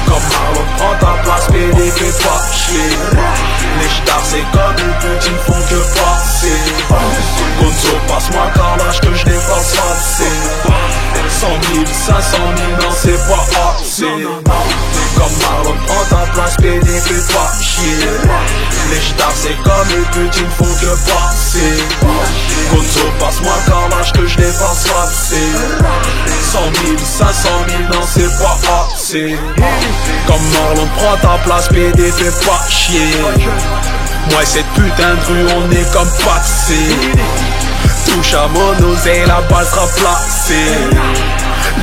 Comme Marlon prend ta place, PD fait pas chier. Les stars c'est comme une pute, ils ne font que passer. Gonzo passe-moi car l'âge que je dépasse assez. 100 000, 500 000, non c'est pas assez. Comme Marlon prend ta place, PD fait pas chier. Les stars c'est comme une pute, ils ne font que passer. Gonzo passe-moi car l'âge que je dépasse assez. 100 000, 500 000, non c'est pas assez. Comme Marlon prend ta place, PD fait pas chier. Moi et cette putain de rue on est comme passé. Touche à mon oseille, la balle sera placée.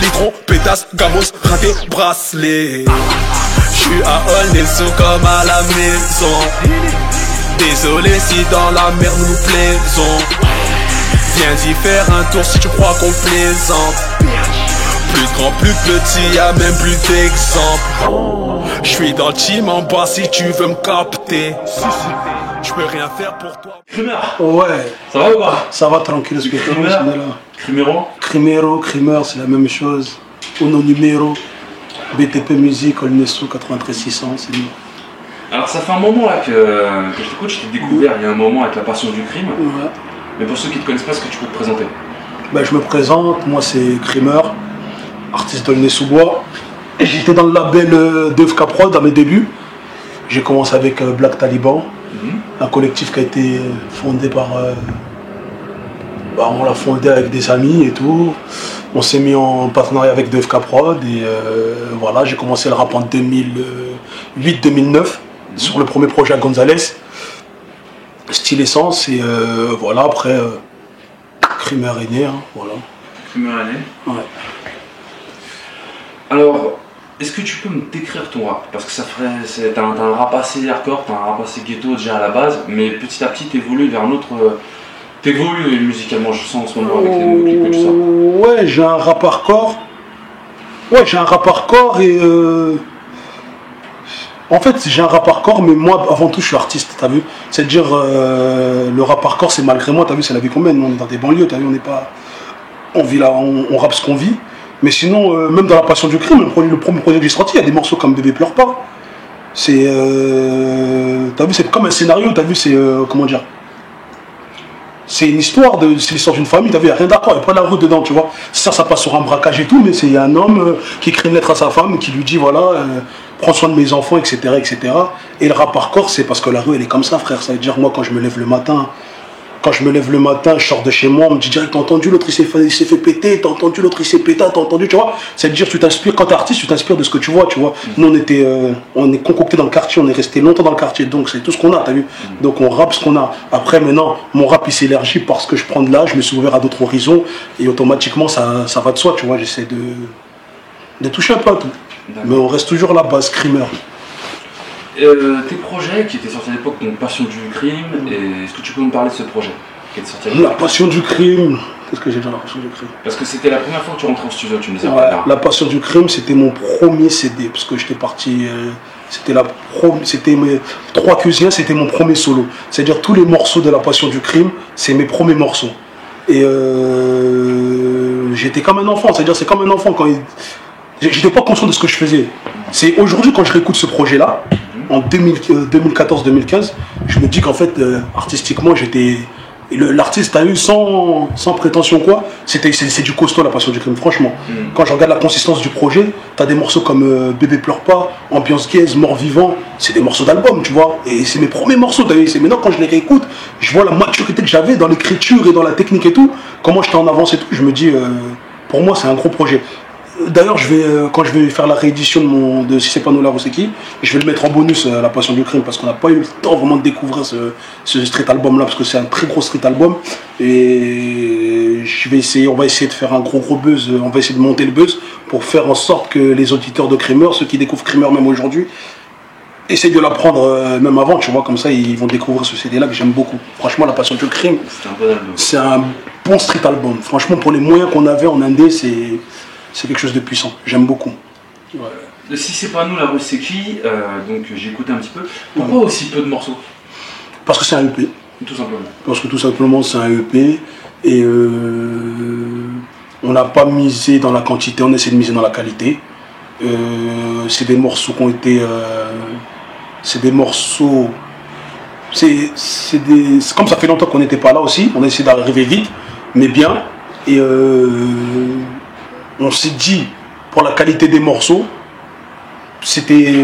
Litron, pétasse, gamos, raté, bracelet. J'suis à Olnesso comme à la maison. Désolé si dans la mer nous plaisons. Viens y faire un tour si tu crois qu'on plaisante. Plus grand, plus petit, y'a même plus d'exemple. J'suis dans le team en bas si tu veux me capter. J'peux rien faire pour toi. Crimeur. Ouais. Ça va ou pas? Ça va tranquille, ce que on est là. Crimero. Crimero, Crimer, c'est la même chose. Uno numéro, BTP Musique, Olnesso 93 600, c'est nous. Alors ça fait un moment là que je t'écoute, je t'ai découvert il y a un moment avec La Passion du Crime. Ouais. Mais pour ceux qui ne te connaissent pas, est-ce que tu peux te présenter? Ben, je me présente, moi c'est Crimer, artiste d'Aulnay-sous-Bois. J'étais dans le label d'EFK Prod à mes débuts. J'ai commencé avec Black Taliban, un collectif qui a été fondé par... on l'a fondé avec des amis et tout. On s'est mis en partenariat avec DFK Prod et voilà, j'ai commencé le rap en 2008-2009 sur le premier projet à Gonzalez, Style Essence et voilà, après Crimer est né, hein, voilà. Crimer est né. Ouais. Alors, est-ce que tu peux me décrire ton rap? Parce que ça ferait, t'as un rap assez hardcore, t'as un rap assez ghetto déjà à la base, mais petit à petit t'évolues vers un autre... T'évolues musicalement, je sens en ce moment avec les nouveaux clips et tout ça. Ouais, j'ai un rap hardcore. Ouais, j'ai un rap hardcore et... En fait, j'ai un rap hardcore, mais moi, avant tout, je suis artiste, t'as vu? C'est-à-dire, le rap hardcore, c'est malgré moi, t'as vu, c'est la vie qu'on mène. On est dans des banlieues, t'as vu, on n'est pas... On vit là, on rappe ce qu'on vit. Mais sinon, même dans La Passion du Crime, le premier projet que j'ai sorti, il y a des morceaux comme Bébé pleure pas. C'est... T'as vu, c'est comme un scénario, t'as vu, c'est... comment dire? C'est une histoire, c'est l'histoire d'une famille, t'as vu, il n'y a rien d'accord, il n'y a pas de la route dedans, tu vois. Ça passe sur un braquage et tout, mais c'est un homme qui écrit une lettre à sa femme, qui lui dit, voilà, prends soin de mes enfants, etc., etc. Et le rap hardcore, c'est parce que la rue, elle est comme ça, frère. Ça veut dire, moi, quand je me lève le matin, je sors de chez moi, on me dit direct, t'as entendu, l'autre il s'est fait péter, t'as entendu, l'autre il s'est pété, t'as entendu, tu vois. C'est-à-dire, tu t'inspires, quand t'es artiste, tu t'inspires de ce que tu vois, tu vois. Nous, on est concocté dans le quartier, on est resté longtemps dans le quartier, donc c'est tout ce qu'on a, t'as vu. Donc on rappe ce qu'on a. Après, maintenant, mon rap il s'élargit parce que je prends de l'âge, je me suis ouvert à d'autres horizons, et automatiquement, ça va de soi, tu vois. J'essaie de toucher un peu à tout. Mais on reste toujours la base, Crimer. Tes projets qui étaient sortis à l'époque, donc Passion du Crime, est-ce que tu peux me parler de ce projet qui était sorti à l'époque? La Passion du Crime, qu'est-ce que j'ai dit La Passion du Crime? Parce que c'était la première fois que tu rentrais au studio, tu me disais. Ouais, La Passion du Crime, c'était mon premier CD, parce que j'étais parti, c'était mes 3 cuisiniers, c'était mon premier solo. C'est-à-dire tous les morceaux de La Passion du Crime, c'est mes premiers morceaux. Et j'étais comme un enfant, c'est-à-dire c'est comme un enfant quand j'étais pas conscient de ce que je faisais. C'est aujourd'hui quand je réécoute ce projet-là, en 2014-2015, je me dis qu'en fait, artistiquement, j'étais... L'artiste a eu sans prétention quoi, c'est du costaud La Passion du Crime, franchement. Quand je regarde la consistance du projet, t'as des morceaux comme Bébé pleure pas, Ambiance gaze, Mort vivant, c'est des morceaux d'album, tu vois. Et c'est mes premiers morceaux, c'est maintenant quand je les réécoute, je vois la maturité que j'avais dans l'écriture et dans la technique et tout, comment j'étais en avance et tout, je me dis, pour moi c'est un gros projet. D'ailleurs, quand je vais faire la réédition de Si c'est pas nous là, vous c'est qui, je vais le mettre en bonus La Passion du Crime parce qu'on n'a pas eu le temps vraiment de découvrir ce street album là parce que c'est un très gros street album et on va essayer de faire un gros buzz, on va essayer de monter le buzz pour faire en sorte que les auditeurs de Crimer, ceux qui découvrent Crimer même aujourd'hui, essayent de l'apprendre même avant, tu vois, comme ça ils vont découvrir ce CD là que j'aime beaucoup. Franchement, La Passion du Crime, c'est un bon street album. Franchement, pour les moyens qu'on avait en Indé, c'est quelque chose de puissant, j'aime beaucoup. Ouais. Si c'est pas nous, la rue c'est qui, donc j'ai écouté un petit peu. Pourquoi aussi peu de morceaux? Parce que c'est un EP. Tout simplement. Parce que tout simplement c'est un EP et On n'a pas misé dans la quantité, on essaie de miser dans la qualité. C'est des morceaux qui ont été... c'est des morceaux... Comme ça fait longtemps qu'on n'était pas là aussi, on a essayé d'arriver vite, mais bien. Et on s'est dit, pour la qualité des morceaux, c'était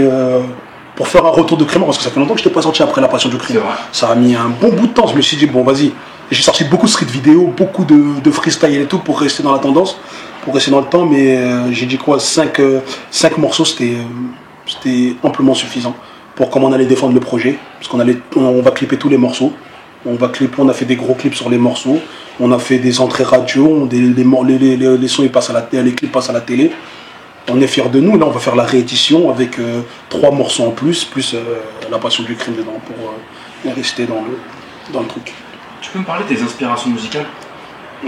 pour faire un retour de Crémant, parce que ça fait longtemps que je n'étais pas sorti après La Passion du Crime. Ça a mis un bon bout de temps, je me suis dit, bon vas-y. J'ai sorti beaucoup de street vidéo, beaucoup de freestyle et tout pour rester dans la tendance, pour rester dans le temps, mais j'ai dit quoi, 5 morceaux, c'était amplement suffisant pour comment on allait défendre le projet, parce on va clipper tous les morceaux, on a fait des gros clips sur les morceaux, on a fait des entrées radio, les sons ils passent à les clips passent à la télé, on est fiers de nous, là on va faire la réédition avec 3 morceaux en plus La Passion du Crime dedans, pour rester dans le truc. Tu peux me parler de tes inspirations musicales?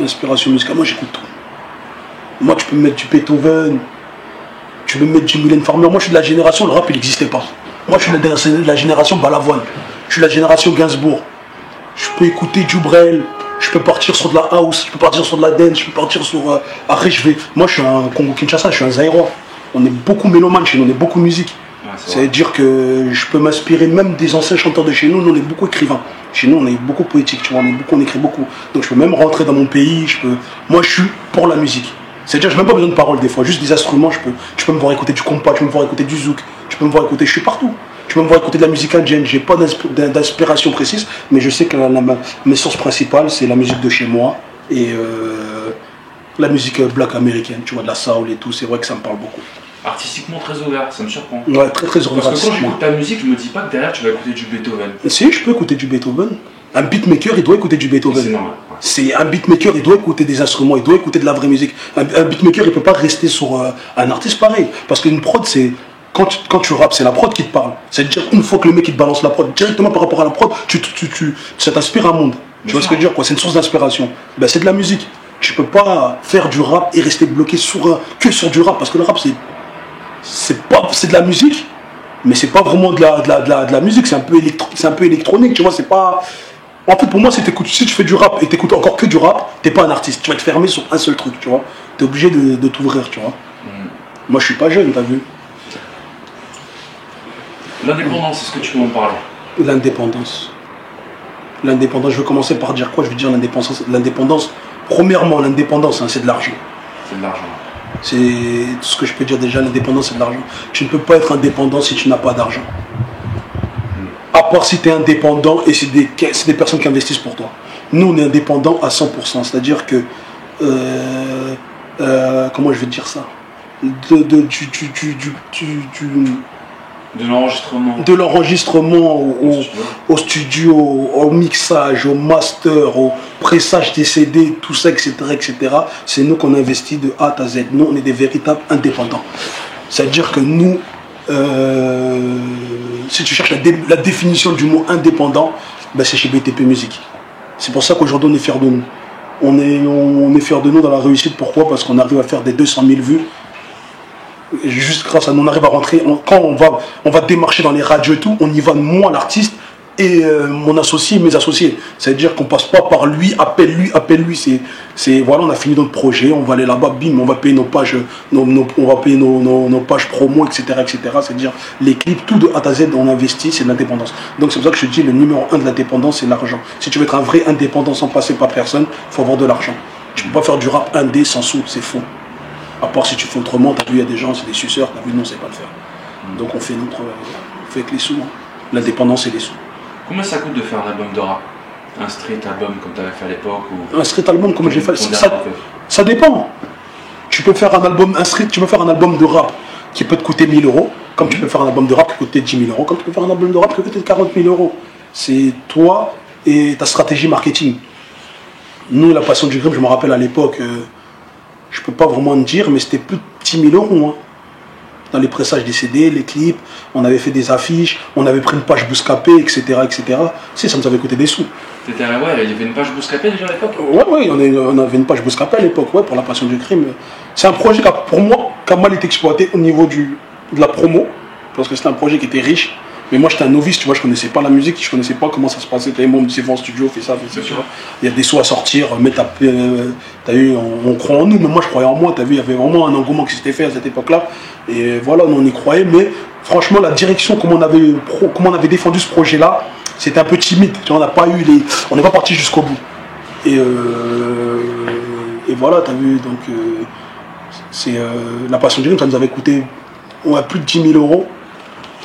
L'inspiration musicale, moi j'écoute tout. Moi tu peux me mettre du Beethoven, tu peux me mettre du Mylène Farmer. Moi je suis de la génération, le rap il n'existait pas. Moi je suis de la génération Balavoine, je suis de la génération Gainsbourg. Je peux écouter Djubrel, je peux partir sur de la house, je peux partir sur de la dance, je peux partir sur... Après moi je suis un Congo-Kinshasa, je suis un Zaïrois. On est beaucoup mélomane chez nous, on est beaucoup musique. Ça veut dire que je peux m'inspirer même des anciens chanteurs de chez nous, on est beaucoup écrivains. Chez nous, on est beaucoup poétique, tu vois, on écrit beaucoup. Donc je peux même rentrer dans mon pays, moi je suis pour la musique. C'est-à-dire je n'ai même pas besoin de paroles des fois, juste des instruments, tu peux me voir écouter du compas, tu peux me voir écouter du zouk, tu peux me voir écouter, je suis partout. Tu peux me voir écouter de la musique indienne, j'ai pas d'inspiration précise, mais je sais que mes sources principales, c'est la musique de chez moi et la musique black américaine, tu vois, de la soul et tout, c'est vrai que ça me parle beaucoup. Artistiquement très ouvert, ça me surprend. Ouais, très ouvert. Parce que quand j'écoute ta musique, je me dis pas que derrière tu vas écouter du Beethoven. Si, je peux écouter du Beethoven. Un beatmaker, il doit écouter du Beethoven. C'est normal. Ouais. C'est un beatmaker, il doit écouter des instruments, il doit écouter de la vraie musique. Un beatmaker, il peut pas rester sur un artiste pareil. Parce qu'une prod, c'est... Quand tu rappes, c'est la prod qui te parle. C'est-à-dire, une fois que le mec il te balance la prod, directement par rapport à la prod, ça t'inspire un monde. Tu vois ce que je veux dire, quoi? C'est une source d'inspiration. Ben, c'est de la musique. Tu peux pas faire du rap et rester bloqué que sur du rap. Parce que le rap, c'est de la musique, mais c'est pas vraiment de la musique, c'est un peu électronique, tu vois, c'est pas... En fait, pour moi, si tu fais du rap et t'écoutes encore que du rap, t'es pas un artiste, tu vas te fermer sur un seul truc, tu vois. T'es obligé de t'ouvrir, tu vois. Moi, je suis pas jeune, t'as vu. L'indépendance, est-ce que tu peux m'en parler? L'indépendance, je veux commencer par dire quoi? Je veux dire l'indépendance. Premièrement, l'indépendance, hein, c'est de l'argent. C'est de l'argent. C'est tout ce que je peux dire déjà, l'indépendance c'est de l'argent. Tu ne peux pas être indépendant si tu n'as pas d'argent. À part si tu es indépendant et c'est des personnes qui investissent pour toi. Nous on est indépendants à 100%, c'est-à-dire que... comment je vais te dire ça? De l'enregistrement au studio, au mixage, au master, au pressage des CD, tout ça, etc. C'est nous qu'on investit de A à Z. Nous, on est des véritables indépendants. C'est-à-dire que nous, si tu cherches la définition du mot indépendant, ben c'est chez BTP Music. C'est pour ça qu'aujourd'hui, on est fiers de nous. On est fiers de nous dans la réussite. Pourquoi? Parce qu'on arrive à faire des 200 000 vues. Juste grâce à nous, on arrive à rentrer, quand on va démarcher dans les radios et tout, on y va moi l'artiste et mon associé, mes associés. C'est-à-dire qu'on passe pas par lui, appelle lui. Voilà, on a fini notre projet, on va aller là-bas, bim, on va payer nos pages, on va payer nos pages promo, etc. C'est-à-dire les clips, tout de A à Z, on investit, c'est de l'indépendance. Donc c'est pour ça que je te dis, le numéro 1 de l'indépendance, c'est l'argent. Si tu veux être un vrai indépendant sans passer par personne, il faut avoir de l'argent. Tu peux pas faire du rap indé sans sous, c'est faux. À part si tu fais autrement, t'as vu, il y a des gens, c'est des suceurs, t'as vu, nous on sait pas le faire. Donc on fait avec les sous. Hein. L'indépendance et les sous. Combien ça coûte de faire un album de rap? Un street album comme tu avais fait à l'époque Un street album comme j'ai fait, ça dépend. Tu peux faire un album, tu peux faire un album de rap qui peut te coûter 1000 €, comme tu peux faire un album de rap qui coûte 10 000 €, comme tu peux faire un album de rap qui coûte 40 000 €. C'est toi et ta stratégie marketing. Nous, La Passion du Crime, je me rappelle à l'époque, je peux pas vraiment te dire, mais c'était plus de 10 000 €. Hein. Dans les pressages des CD, les clips, on avait fait des affiches, on avait pris une page Bouscapé, etc. Si, ça nous avait coûté des sous. Ouais, il y avait une page Bouscapé déjà à l'époque? Ouais, on avait une page Bouscapé à l'époque, ouais, pour La Passion du Crime. C'est un projet qui, pour moi, qui a mal été exploité au niveau de la promo, parce que c'était un projet qui était riche, Mais moi j'étais un novice, tu vois, je connaissais pas la musique, je connaissais pas comment ça se passait. Moi on me disait va en studio, fais ça, tu vois. Il y a des sons à sortir, mais t'as vu, on croit en nous, mais moi je croyais en moi, t'as vu, il y avait vraiment un engouement qui s'était fait à cette époque-là. Et voilà, on y croyait, mais franchement la direction, comment on avait défendu ce projet-là, c'était un peu timide. Tu vois, on n'est pas parti jusqu'au bout. Et voilà, t'as vu, donc la Passion du Rime, ça nous avait coûté plus de 10 000 euros.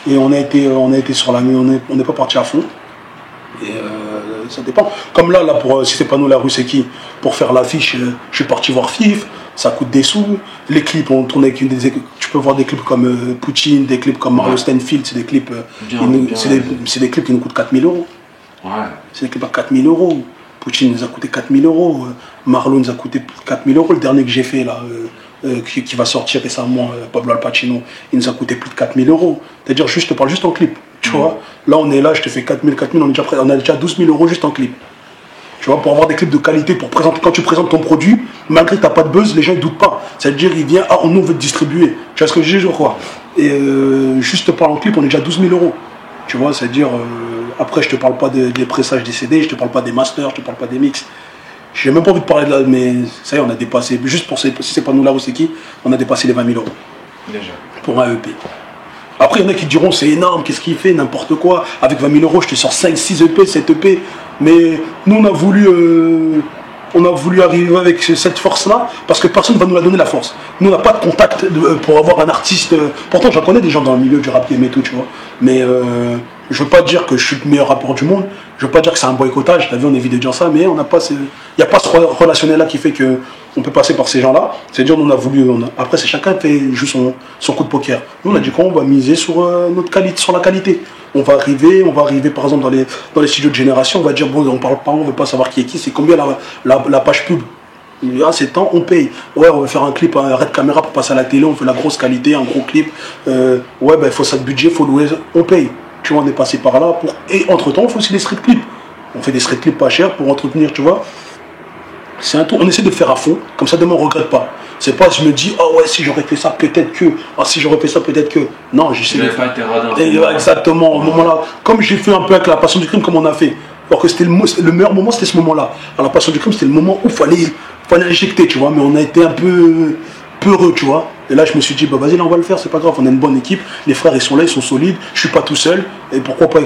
Et on a été sur la nuit, on n'est pas parti à fond. Et ça dépend. Comme là si c'est pas nous, la rue, c'est qui? Pour faire l'affiche, je suis parti voir FIF, ça coûte des sous. Les clips, on tourne avec tu peux voir des clips comme Poutine, des clips comme Mario Stenfield, c'est des clips, c'est des clips qui nous coûtent 4 000 euros. Ouais. C'est des clips à 4 000 euros. Poutine nous a coûté 4 000 euros. Marlon nous a coûté 4 000 euros. Le dernier que j'ai fait là, qui va sortir récemment, Pablo Al Pacino, il nous a coûté plus de 4 000 euros. C'est-à-dire, je te parle juste en clip. Tu vois, là on est là, je te fais 4 000, on a déjà 12 000 euros juste en clip. Tu vois, pour avoir des clips de qualité, quand tu présentes ton produit, malgré que tu n'as pas de buzz, les gens ne doutent pas. C'est-à-dire, il vient, nous on veut te distribuer. Tu vois ce que je dis, quoi. Et juste te parle en clip, on est déjà 12 000 euros. Tu vois, c'est-à-dire, après, je te parle pas des pressages des CD, je te parle pas des masters, je te parle pas des mix. J'ai même pas envie de parler de là, mais ça y est, on a dépassé, juste pour si c'est pas nous là ou c'est qui, on a dépassé les 20 000 euros. Déjà. Pour un EP. Après, il y en a qui diront c'est énorme, qu'est-ce qu'il fait, n'importe quoi. Avec 20 000 euros, je te sors 5, 6 EP, 7 EP. Mais nous, on a voulu arriver avec cette force-là, parce que personne ne va nous la donner, la force. Nous, on n'a pas de contact pour avoir un artiste. Pourtant, j'en connais des gens dans le milieu du rap game et tout, tu vois. Mais je veux pas dire que je suis le meilleur rappeur du monde. Je veux pas dire que c'est un boycottage. T'as vu, on évite de dire ça, mais on n'a pas. Il n'y a pas ce relationnel-là qui fait que on peut passer par ces gens-là. C'est-à-dire, on a voulu. Après, c'est chacun qui joue son coup de poker. Nous, on a dit qu'on va miser sur notre qualité, sur la qualité. On va arriver par exemple dans les studios de Génération, on va dire bon, on parle pas, on veut pas savoir qui est qui, c'est combien la page pub. C'est temps, on paye. Ouais, on va faire un clip, un red caméra pour passer à la télé, on fait la grosse qualité, un gros clip. Ouais, il faut ça de budget, il faut louer, on paye. Tu vois, on est passé par là. Et entre-temps, on fait aussi des street clips. On fait des street clips pas chers pour entretenir, tu vois. C'est un tour, on essaie de faire à fond, comme ça demain on ne regrette pas. C'est pas je me dis, oh ouais, si j'aurais fait ça, peut-être que. Ah, si j'aurais fait ça, peut-être que. Non, j'essaie de faire. Exactement, au moment-là. Comme j'ai fait un peu avec la Passion du Crime, comme on a fait. Alors que c'était le meilleur moment, c'était ce moment-là. À la Passion du Crime, c'était le moment où il fallait injecter, tu vois. Mais on a été un peu peureux, tu vois. Et là, je me suis dit, bah vas-y, là, on va le faire, c'est pas grave, on a une bonne équipe. Les frères, ils sont là, ils sont solides. Je suis pas tout seul. Et pourquoi pas,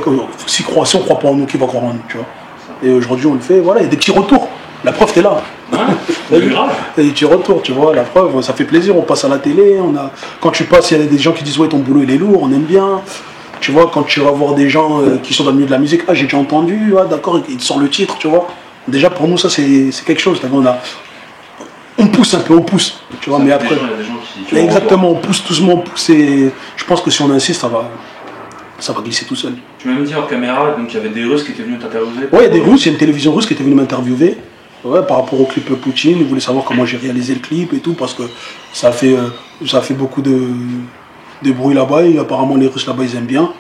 si on croit pas en nous, qui va croire en nous, tu vois. Et aujourd'hui, on le fait, voilà, il y a des petits retours. La preuve, t'es là. C'est grave. Et des petits retours, tu vois, la preuve, ça fait plaisir, on passe à la télé, quand tu passes, il y a des gens qui disent, ouais, ton boulot, il est lourd, on aime bien. Tu vois, quand tu vas voir des gens qui sont dans le milieu de la musique, ah, j'ai déjà entendu, ah, d'accord, il te sort le titre, tu vois. Déjà, pour nous, ça, c'est quelque chose. On pousse un peu, tu vois, mais après. Il y a des gens qui exactement, on pousse doucement, on pousse, et je pense que si on insiste, ça va glisser tout seul. Tu m'as même dit hors caméra, donc il y avait des Russes qui étaient venus t'interviewer. Ouais, il y a des Russes, il y a une télévision russe qui était venue m'interviewer. Ouais, par rapport au clip Poutine, ils voulaient savoir comment j'ai réalisé le clip et tout, parce que ça a fait beaucoup de bruit là-bas, et apparemment les Russes là-bas ils aiment bien.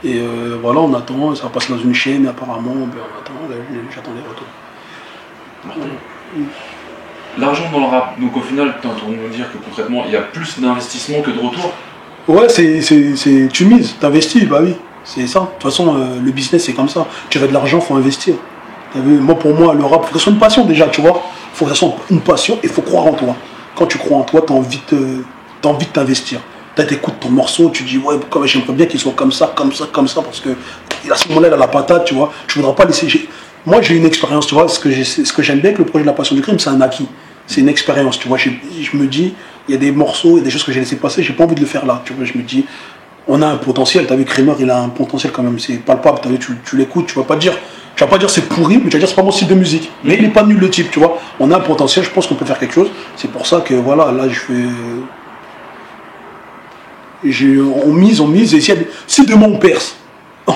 Et voilà, on attend, ça passe dans une chaîne, et apparemment, on attend, j'attends les retours. L'argent dans le rap, donc au final, tu es en train de nous dire que concrètement, il y a plus d'investissement que de retour. Ouais, tu mises, t'investis, bah oui, c'est ça. De toute façon, le business c'est comme ça. Tu veux de l'argent, il faut investir. Moi, pour moi, le rap, il faut que ce soit une passion déjà, tu vois. Il faut que ce soit une passion et il faut croire en toi. Quand tu crois en toi, tu as envie de t'investir. Tu écoutes ton morceau, tu dis, ouais, j'aimerais bien qu'il soit comme ça, parce que à ce moment-là, il a la patate, tu vois. Tu ne voudras pas laisser. Moi, j'ai une expérience, tu vois. Ce que j'aime bien avec le projet de la Passion du Crime, c'est un acquis. C'est une expérience, tu vois. Je me dis, il y a des morceaux, il y a des choses que j'ai laissé passer, j'ai pas envie de le faire là, tu vois. Je me dis, on a un potentiel, tu as vu, Kramer, il a un potentiel quand même, c'est palpable, tu as vu, tu l'écoutes, tu vas pas dire c'est pourri, mais tu vas dire c'est pas mon style de musique. Mais il est pas nul le type, tu vois. On a un potentiel, je pense qu'on peut faire quelque chose. C'est pour ça que voilà, là on mise, et si demain on perce,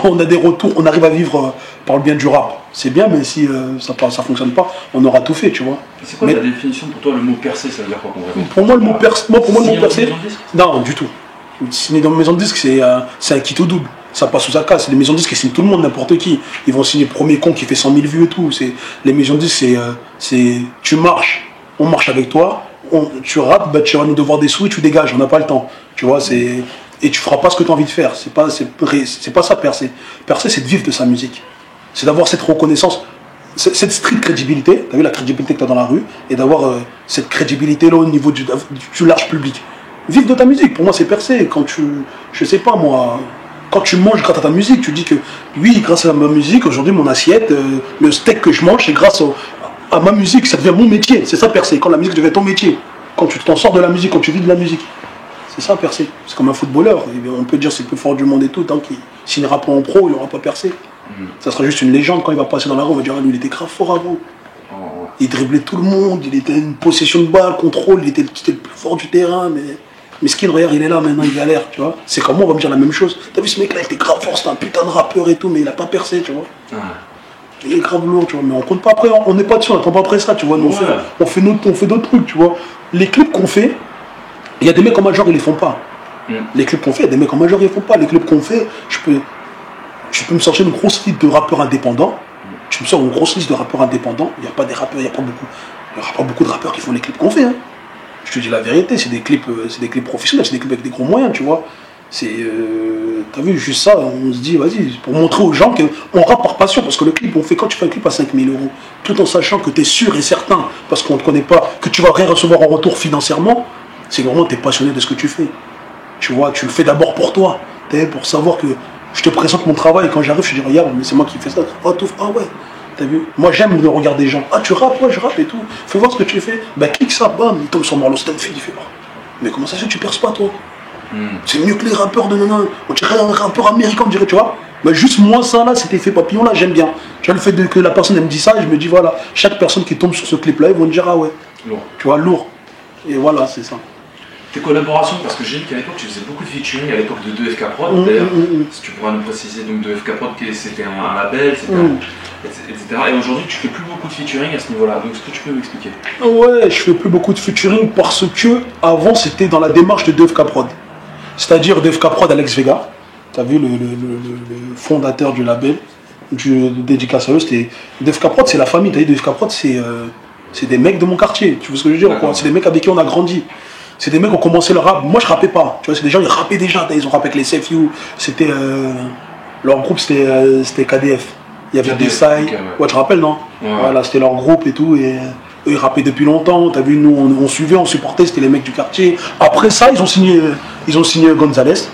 on a des retours, on arrive à vivre par le bien du rap. C'est bien, mais si ça fonctionne pas, on aura tout fait, tu vois. C'est quoi la définition pour toi, le mot percer, ça veut dire quoi concrètement? Pour moi, le mot percer, non, du tout. Signer dans une maison de disque, c'est un kit au double. Ça passe ou ça casse. Les maisons de disques, ils signent tout le monde, n'importe qui. Ils vont signer le premier con qui fait 100 000 vues et tout. Les maisons de disques, c'est tu marches, on marche avec toi, tu rappes, bah, tu vas nous devoir des sous et tu dégages, on n'a pas le temps. Tu vois, et tu feras pas ce que tu as envie de faire. C'est pas ça percer. Percer, c'est de vivre de sa musique. C'est d'avoir cette reconnaissance, cette street crédibilité, tu as vu la crédibilité que tu as dans la rue, et d'avoir cette crédibilité-là au niveau du large public. Vivre de ta musique, pour moi, c'est percer. Quand je sais pas moi, quand tu manges grâce à ta musique, tu dis que oui, grâce à ma musique, aujourd'hui, mon assiette, le steak que je mange, c'est grâce à ma musique, ça devient mon métier. C'est ça percer, quand la musique devient ton métier. Quand tu t'en sors de la musique, quand tu vis de la musique. C'est ça percer. C'est comme un footballeur. On peut dire c'est le plus fort du monde et tout. Tant qu'il signera pas en pro, il n'aura pas percé. Ça sera juste une légende. Quand il va passer dans la rue, on va dire ah, lui, il était grave fort avant. Il driblait tout le monde. Il était une possession de balle, contrôle. Il était le plus fort du terrain. Mais Skin, regarde, il est là maintenant, il galère. Tu vois. C'est comme moi, on va me dire la même chose. T'as vu ce mec-là, il était grave fort. C'était un putain de rappeur et tout, mais il a pas percé, tu vois. Il est grave lourd, tu vois. Mais on compte pas après. On n'est pas dessus, on n'attend pas après ça, tu vois. Nous, on fait d'autres trucs, tu vois. Les clips qu'on fait. Il y a des mecs en major, ils les font pas. Les clips qu'on fait, il y a des mecs en major, ils les font pas. Les clips qu'on fait, je peux me sortir une grosse liste de rappeurs indépendants. Tu me sors une grosse liste de rappeurs indépendants. Il n'y a pas des rappeurs, il n'y aura pas beaucoup de rappeurs qui font les clips qu'on fait. Hein. Je te dis la vérité, c'est des clips professionnels, c'est des clips avec des gros moyens, tu vois. T'as vu, juste ça, on se dit, vas-y, pour montrer aux gens qu'on rappe par passion. Parce que le clip, quand tu fais un clip à 5 000 €, tout en sachant que tu es sûr et certain, parce qu'on ne te connaît pas, que tu vas rien recevoir en retour financièrement, c'est que vraiment tu es passionné de ce que tu fais. Tu vois, tu le fais d'abord pour toi, pour savoir que je te présente mon travail et quand j'arrive, je te dis regarde, mais c'est moi qui fais ça. Ah ouais, t'as vu. Moi j'aime le regard des gens. Ah tu rappes, ouais je rappe et tout. Fais voir ce que tu fais. Bah clique ça, bam, il tombe sur Marlo Stanfield, il fait oh, mais comment ça se fait que tu perces pas toi? C'est mieux que les rappeurs de nanan. On dirait un rappeur américain, on dirait, tu vois. Bah juste moi ça là, cet effet papillon là, j'aime bien. Tu vois le fait que la personne elle me dit ça, je me dis voilà, chaque personne qui tombe sur ce clip là, ils vont me dire ah ouais. Lourd. Tu vois, lourd. Et voilà, c'est ça. Tes collaborations, parce que j'ai dit qu'à l'époque tu faisais beaucoup de featuring, à l'époque de 2FK Prod, d'ailleurs, si tu pourras nous préciser, donc 2FK Prod, c'était un label, etc. Et aujourd'hui tu fais plus beaucoup de featuring à ce niveau-là, donc est-ce que tu peux m'expliquer? Ouais, je fais plus beaucoup de featuring parce que avant c'était dans la démarche de 2FK Prod. C'est-à-dire 2FK Prod, Alex Vega, tu as vu le fondateur du label, du dédicace à eux, c'était 2FK Prod, c'est la famille, tu as vu 2FK Prod, c'est des mecs de mon quartier, tu vois ce que je veux dire quoi. C'est des mecs avec qui on a grandi. C'est des mecs qui ont commencé le rap. Moi, je rappais pas. Tu vois, c'est des gens, ils rappaient déjà. Ils ont rappé avec les Safe You. C'était. Leur groupe, c'était KDF. Il y avait des Sai. Ouais, tu te rappelles, non? Voilà, c'était leur groupe et tout. Et eux, ils rappaient depuis longtemps. T'as vu, nous, on suivait, on supportait. C'était les mecs du quartier. Après ça, ils ont signé Gonzalez.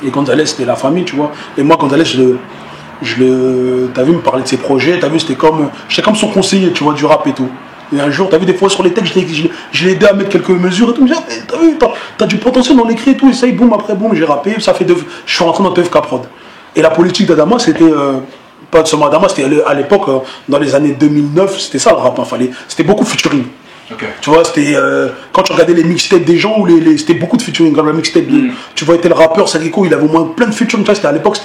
Et Gonzalez, c'était la famille, tu vois. Et moi, Gonzalez, t'as vu, me parler de ses projets. T'as vu, j'étais comme son conseiller, tu vois, du rap et tout. Et un jour, t'as vu des fois sur les textes, je l'ai aidé à mettre quelques mesures et tout. Je me disais, t'as vu, t'as du potentiel dans l'écrit et tout. Et ça, boum, après boum, j'ai rappé. Ça fait je suis rentré dans 2FK Prod. Et la politique d'Adama, c'était pas de seulement Adama, c'était à l'époque, dans les années 2009, c'était ça le rap. Hein, c'était beaucoup de featuring. Okay. Tu vois, c'était quand tu regardais les mixtapes des gens, c'était beaucoup de featuring. Quand le mixtape, tu vois, était le rappeur, Sadiko, il avait au moins plein de featuring. Tu vois, c'était à l'époque,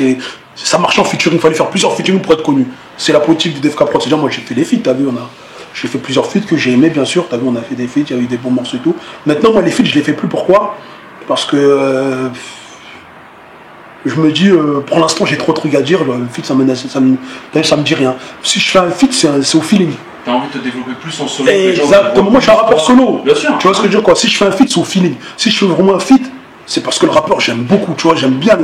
ça marchait en featuring. Il fallait faire plusieurs featuring pour être connu. C'est la politique du 2FK Prod. C'est-à-dire, moi, j'ai fait les feats, t'as vu, j'ai fait plusieurs feats que j'ai aimé, bien sûr. T'as vu, on a fait des feats, il y a eu des bons morceaux et tout. Maintenant, moi, les feats, je les fais plus. Pourquoi? Parce que je me dis, pour l'instant, j'ai trop de trucs à dire. Le feat, ça me dit rien. Si je fais un feat, c'est au feeling. T'as envie de te développer plus en solo? Exactement. Moi, je suis un rappeur solo. Bien sûr. Tu vois ce que je veux dire, quoi? Si je fais un feat, c'est au feeling. Si je fais vraiment un feat, c'est parce que le rappeur, j'aime beaucoup. Tu vois, j'aime bien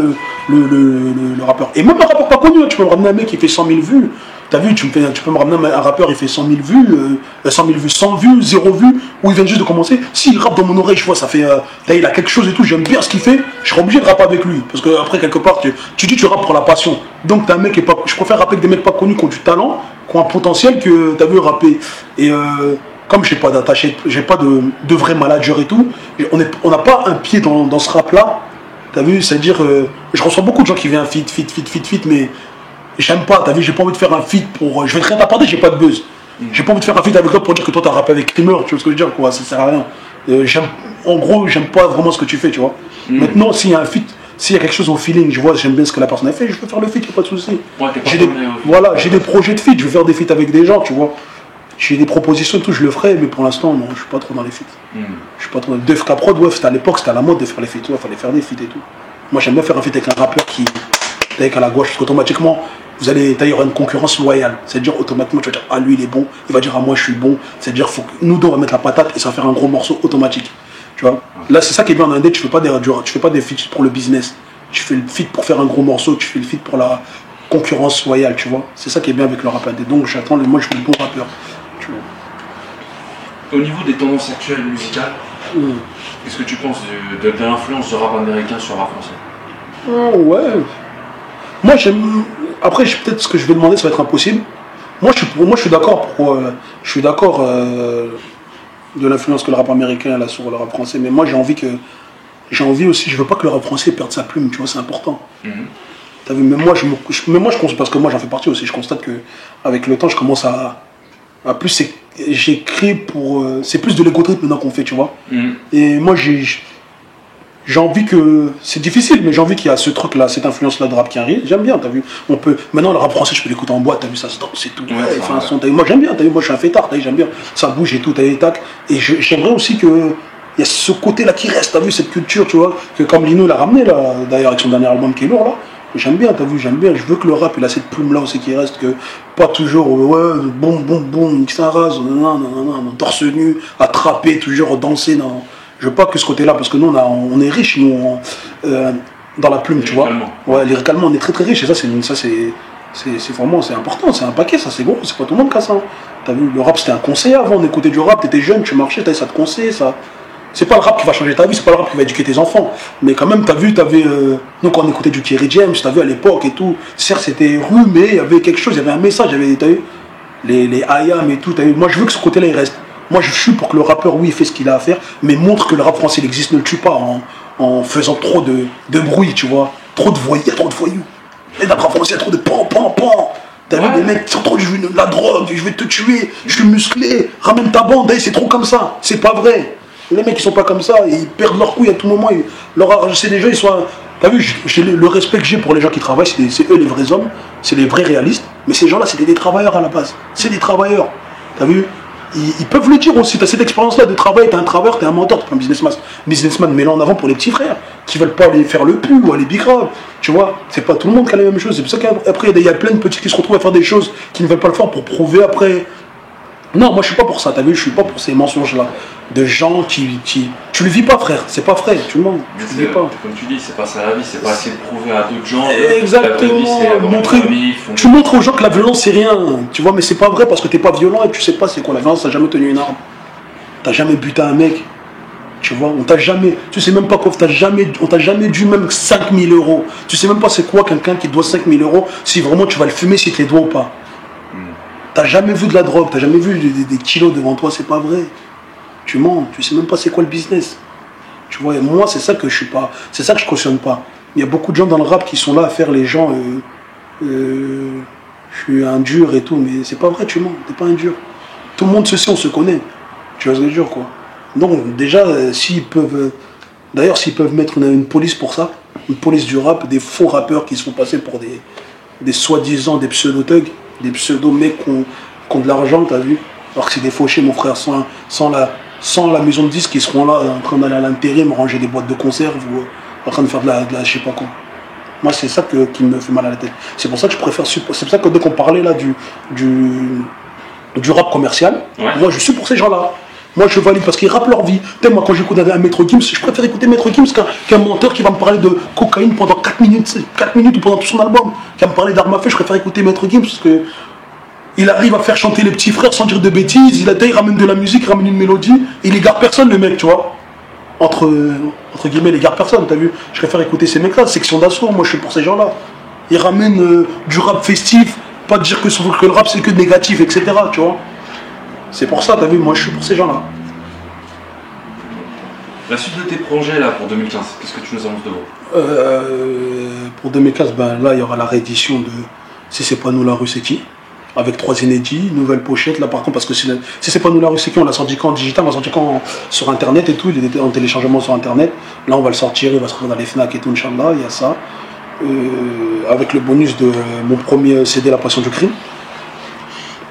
le rappeur. Et même un rappeur pas connu, tu peux me ramener un mec qui fait 100 000 vues. T'as vu, tu peux me ramener un rappeur, il fait 100 000 vues, 100 vues, 0 vues, ou il vient juste de commencer. S'il rappe dans mon oreille, je vois, ça fait. Il a quelque chose et tout, j'aime bien ce qu'il fait, je serai obligé de rapper avec lui. Parce que après, quelque part, tu dis tu rappes pour la passion. Donc, t'as un mec qui est pas. Je préfère rapper avec des mecs pas connus qui ont du talent, qui ont un potentiel que t'as vu rapper. Et comme je n'ai pas d'attaché, j'ai pas de vrai manager et tout, on n'a pas un pied dans ce rap-là. T'as vu, c'est-à-dire, je reçois beaucoup de gens qui viennent feat, mais. J'aime pas, t'as vu, j'ai pas envie de faire un feat pour. Je vais rien t'apporter, j'ai pas de buzz. J'ai pas envie de faire un feat avec toi pour dire que toi t'as rappé avec Creamer, tu vois ce que je veux dire, quoi, ça sert à rien. En gros, j'aime pas vraiment ce que tu fais, tu vois. Maintenant, s'il y a un feat, s'il y a quelque chose au feeling, je vois, j'aime bien ce que la personne a fait, je peux faire le feat, y'a pas de souci. Ouais, j'ai des projets de feat, je vais faire des feats avec des gens, tu vois. J'ai des propositions et tout, je le ferai, mais pour l'instant, non, je suis pas trop dans les feats. Je suis pas trop dans les 2FK Prod, ouais, à l'époque, c'était à la mode de faire les feats, il fallait faire des feats et tout. Moi, j'aime bien faire un feat avec un rappeur qui. Avec à la gauche, parce qu'automatiquement, il y aura une concurrence loyale. C'est-à-dire, automatiquement, tu vas dire, ah, lui, il est bon. Il va dire, ah, moi, je suis bon. C'est-à-dire, faut que nous deux, on va mettre la patate et ça va faire un gros morceau automatique. Tu vois. Là, c'est ça qui est bien en indé, tu fais pas des feats pour le business. Tu fais le feat pour faire un gros morceau, tu fais le feat pour la concurrence loyale, tu vois. C'est ça qui est bien avec le rap indé. Donc moi je suis le bon rappeur. Tu vois. Au niveau des tendances actuelles musicales, qu'est-ce que tu penses de l'influence du rap américain sur le rap français? Ouais. Moi j'aime. Après, peut-être ce que je vais demander, ça va être impossible. Moi je suis d'accord de l'influence que le rap américain a sur le rap français, mais moi j'ai envie aussi, je veux pas que le rap français perde sa plume, tu vois, c'est important. T'as vu, mais moi je constate, parce que moi j'en fais partie aussi, je constate que avec le temps je commence à plus, j'écris pour, c'est plus de l'égo-trip maintenant qu'on fait, tu vois. Et moi j'ai envie que, c'est difficile, mais j'ai envie qu'il y a ce truc là, cette influence là de rap qui arrive, j'aime bien, t'as vu. Maintenant le rap français je peux l'écouter en boîte, t'as vu, ça se danse, c'est tout. Moi j'aime bien, t'as vu, moi je suis un fêtard, t'as vu, j'aime bien, ça bouge et tout, t'as vu, tac. Et j'aimerais aussi que il y a ce côté-là qui reste, t'as vu, cette culture, tu vois, que comme Lino l'a ramené, là, d'ailleurs, avec son dernier album qui est lourd, là, j'aime bien, t'as vu, j'aime bien, je veux que le rap, il a cette plume-là aussi qui reste, que pas toujours, ouais, bon, ça rase, non, torse nu, attraper, toujours danser, non. Je veux pas que ce côté-là, parce que nous, on est riches, nous, dans la plume, tu vois. Ouais, lyricalement, on est très très riches, et ça, c'est vraiment, c'est important, c'est un paquet, ça, c'est gros, c'est pas tout le monde qui a ça. T'as vu, le rap, c'était un conseil avant, on écoutait du rap, t'étais jeune, tu marchais, ça te conseillait, ça. C'est pas le rap qui va changer ta vie, c'est pas le rap qui va éduquer tes enfants. Mais quand même, t'avais. Nous, quand on écoutait du Kerry James, t'as vu à l'époque et tout, certes c'était rue, mais il y avait quelque chose, il y avait un message, t'as vu, les IAM et tout, t'as vu. Moi, je veux que ce côté-là, il reste. Moi, je suis pour que le rappeur, oui, il fait ce qu'il a à faire, mais montre que le rap français, il existe, ne le tue pas en faisant trop de bruit, tu vois. Trop de voyous, il y a trop de voyous. Et d'après français, il y a trop de pan. T'as vu, les mecs qui sont trop de la drogue, je vais te tuer, je suis musclé, ramène ta bande, c'est trop comme ça, c'est pas vrai. Les mecs qui sont pas comme ça, ils perdent leur couille à tout moment. C'est des gens, ils sont. T'as vu, le respect que j'ai pour les gens qui travaillent, c'est eux les vrais hommes, c'est les vrais réalistes. Mais ces gens-là, c'était des travailleurs à la base. C'est des travailleurs. T'as vu, ils peuvent le dire aussi. T'as cette expérience-là de travail, t'es un travailleur, t'es un mentor, t'es pas un businessman. Mets-le en avant pour les petits frères qui veulent pas aller faire le pu ou aller bicrave. Tu vois, c'est pas tout le monde qui a la même chose. C'est pour ça qu'après, il y a plein de petits qui se retrouvent à faire des choses qui ne veulent pas le faire pour prouver après. Non, moi je suis pas pour ça, t'as vu, je suis pas pour ces mensonges-là. De gens qui. Tu le vis pas, frère, c'est pas vrai, tu le mens. Tu le vis pas. Comme tu dis, c'est pas ça la vie, c'est pas essayer de prouver à d'autres gens. Exactement. Tu montres aux gens que la violence c'est rien, tu vois, mais c'est pas vrai parce que t'es pas violent et tu sais pas c'est quoi la violence, t'as jamais tenu une arme. T'as jamais buté un mec. Tu vois, on t'a jamais. Tu sais même pas quoi, on t'a jamais dû même 5 000 euros. Tu sais même pas c'est quoi quelqu'un qui doit 5 000 euros si vraiment tu vas le fumer s'il te les doit ou pas. T'as jamais vu de la drogue, t'as jamais vu des kilos devant toi, c'est pas vrai. Tu mens, tu sais même pas c'est quoi le business. Tu vois, et moi c'est ça que je suis pas, c'est ça que je cautionne pas. Il y a beaucoup de gens dans le rap qui sont là à faire les gens, je suis un dur et tout, mais c'est pas vrai, tu mens, t'es pas un dur. Tout le monde se sait, on se connaît. Tu vois ce que je veux dire, quoi. Donc déjà, s'ils peuvent mettre une police pour ça, une police du rap, des faux rappeurs qui se font passer pour des soi-disant des pseudo-thugs, des pseudo-mecs qui ont de l'argent, t'as vu, alors que c'est des fauchés, mon frère, sans la maison de disques, qui seront là en train d'aller à l'intérim, ranger des boîtes de conserve ou en train de faire de la je sais pas quoi. Moi, c'est ça qui me fait mal à la tête. C'est pour ça que je préfère. C'est pour ça que dès qu'on parlait là du rap commercial, moi je suis pour ces gens-là. Moi je valide parce qu'ils rappent leur vie. Moi quand j'écoute un Maître Gims, je préfère écouter Maître Gims qu'un menteur qui va me parler de cocaïne pendant 4 minutes ou pendant tout son album. Qui va me parler d'armes à feu, je préfère écouter Maître Gims parce que il arrive à faire chanter les petits frères sans dire de bêtises, il ramène de la musique, il ramène une mélodie, il égare personne le mec, tu vois. Entre guillemets, il égare personne, t'as vu. Je préfère écouter ces mecs-là, section d'assaut, moi je suis pour ces gens-là. Ils ramènent du rap festif, pas dire que le rap c'est que négatif, etc. Tu vois. C'est pour ça, t'as vu, moi je suis pour ces gens-là. La suite de tes projets là pour 2015, qu'est-ce que tu nous annonces de beau? Pour 2015, ben là il y aura la réédition de Si c'est pas nous la rue c'est qui, avec 3 inédits, nouvelle pochette. Là par contre, parce que si c'est pas nous la rue c'est qui, on l'a sorti quand en digital, on l'a sorti quand sur internet et tout, il était en téléchargement sur internet. Là on va le sortir, il va se retrouver dans les Fnac et tout, Inch'Allah, il y a ça. Avec le bonus de mon premier CD La Passion du Crime.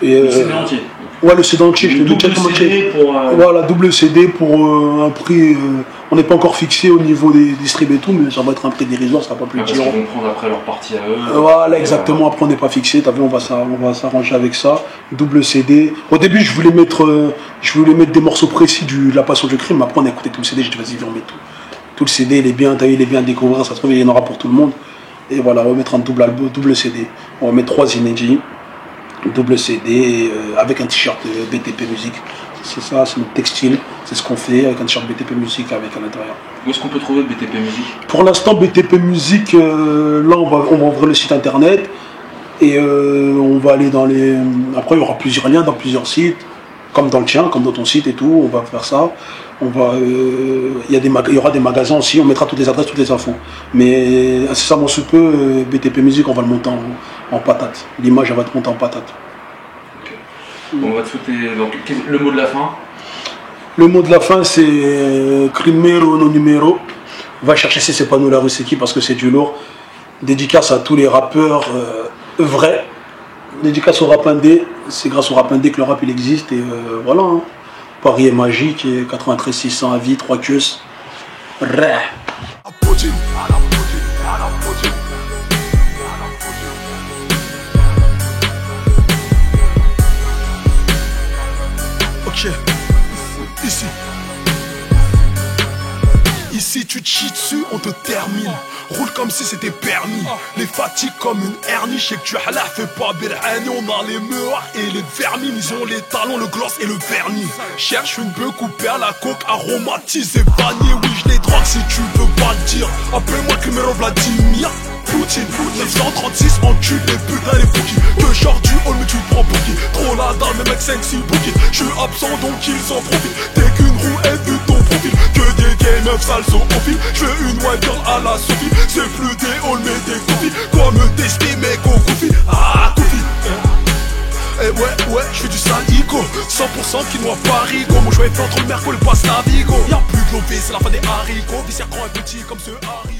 Le CD entier. Ouais, le CD entier, je l'ai mis Double CD pour... Voilà, double CD pour un prix... on n'est pas encore fixé au niveau des distribs et tout, mais ça va être un prix dérisoire, ça va pas plus de 10 parce euros. qu'ils vont prendre après leur partie à eux. Voilà, exactement. Après, on n'est pas fixé. T'as vu, on va s'arranger avec ça. Double CD. Au début, je voulais mettre des morceaux précis de La Passion du Crime. Mais après, on a écouté tout le CD. J'ai dit, vas-y, viens, on met tout. Tout le CD, il est bien. T'as vu, il est bien à découvrir. Ça se trouve, il y en aura pour tout le monde. Et voilà, on va mettre un double album, double CD. On va mettre 3 inédits. Double CD avec un t-shirt BTP Musique. C'est ça, c'est notre textile. C'est ce qu'on fait avec un t-shirt BTP Musique avec à l'intérieur. Où est-ce qu'on peut trouver BTP Musique? Pour l'instant, BTP Musique, là, on va ouvrir le site internet et on va aller dans les... Après, il y aura plusieurs liens dans plusieurs sites, comme dans le tien, comme dans ton site et tout. On va faire ça. Il y aura des magasins aussi. On mettra toutes les adresses, toutes les infos. Mais incessamment sous peu, BTP Musique, on va le monter en patate. L'image, elle va te monter en patate. Okay. On va te souhaiter donc, le mot de la fin. Le mot de la fin, c'est Crimero no numero. Va chercher si c'est pas nous la rue, c'est qui, parce que c'est du lourd. Dédicace à tous les rappeurs vrais. Dédicace au rap indé. C'est grâce au rap indé que le rap il existe. Et voilà. Hein. Paris est magique. Et 93 600 à vie, 3 queues. Ré. Ok. Ici tu te chies dessus, on te termine. Roule comme si c'était permis. Les fatigues comme une hernie. Je sais que tu halal, fais pas birhani. On a les meurs et les vermines. Ils ont les talons, le gloss et le vernis. Cherche une bœuf coupée à la coque aromatisée, vanille. Oui, je les drogue si tu veux pas le dire. Appelle-moi Crimero Vladimir Poutine, 936, encule les putains les bouquis. Que genre du hall mais tu te prends pour qui? Trop la dalle, mes mecs 5-6 bouquis. Je suis absent donc ils en profitent. T'es qu'une rouette de ton profil. Que des gays meufs sales au fil. Je veux une white girl à la Sophie. C'est plus des halls mais des confis. Quoi me tester mec au confit. Ah confit. Eh ouais, je fais du saligo 100% quinoa parigo. Mon choix est fait entre le merco et le passe Navigo. Y'a plus de l'OV, c'est la fin des haricots. Viscère grand et petit comme ce Harry.